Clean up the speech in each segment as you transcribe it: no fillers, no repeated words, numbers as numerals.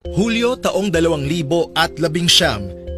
Hulyo taong 2019,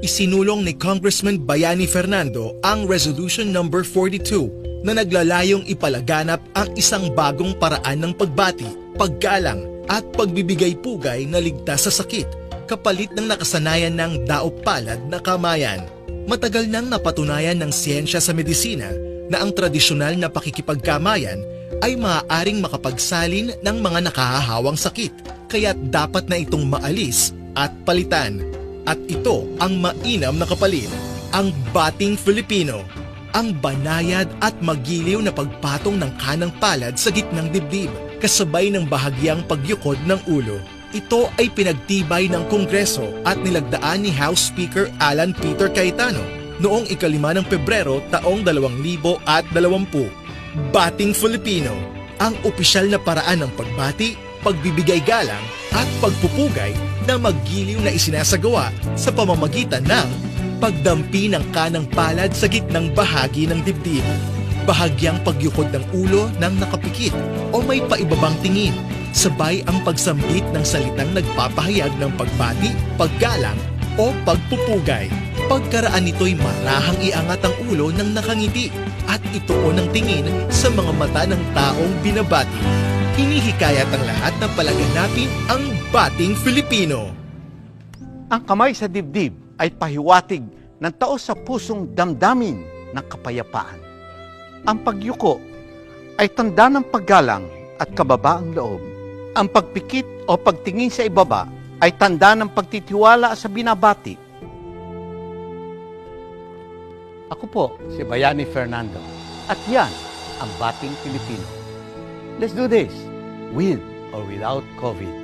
isinulong ni Congressman Bayani Fernando ang Resolution Number 42 na naglalayong ipalaganap ang isang bagong paraan ng pagbati, paggalang at pagbibigay-pugay na ligtas sa sakit, kapalit ng nakasanayan ng daop-palad na kamayan. Matagal nang napatunayan ng siyensya sa medisina na ang tradisyonal na pakikipagkamayan ay maaaring makapagsalin ng mga nakahahawang sakit, kaya't dapat na itong maalis at palitan. At ito ang mainam na kapalit, ang bating Filipino, ang banayad at magiliw na pagpatong ng kanang palad sa gitnang dibdib, kasabay ng bahagyang pagyukod ng ulo. Ito ay pinagtibay ng Kongreso at nilagdaan ni House Speaker Alan Peter Cayetano noong 5 ng Pebrero taong 2020. Bating Filipino, ang opisyal na paraan ng pagbati, pagbibigay galang at pagpupugay na maggiliw na isinasagawa sa pamamagitan ng pagdampi ng kanang palad sa gitnang bahagi ng dibdib, bahagyang pagyukod ng ulo ng nakapikit o may paibabang tingin, sabay ang pagsambit ng salitang nagpapahayag ng pagbati, paggalang o pagpupugay. Pagkaraan nito'y marahang iangat ang ulo ng nakangiti at ituon ang tingin sa mga mata ng taong binabati. Hinihikayat ang lahat na palaganapin ang bating Filipino. Ang kamay sa dibdib ay pahiwatig ng taos sa pusong damdamin ng kapayapaan. Ang pagyuko ay tanda ng paggalang at kababaang loob. Ang pagpikit o pagtingin sa ibaba ay tanda ng pagtitiwala sa binabati. Ako po si Bayani Fernando at yan ang Bating Filipino. Let's do this with or without COVID.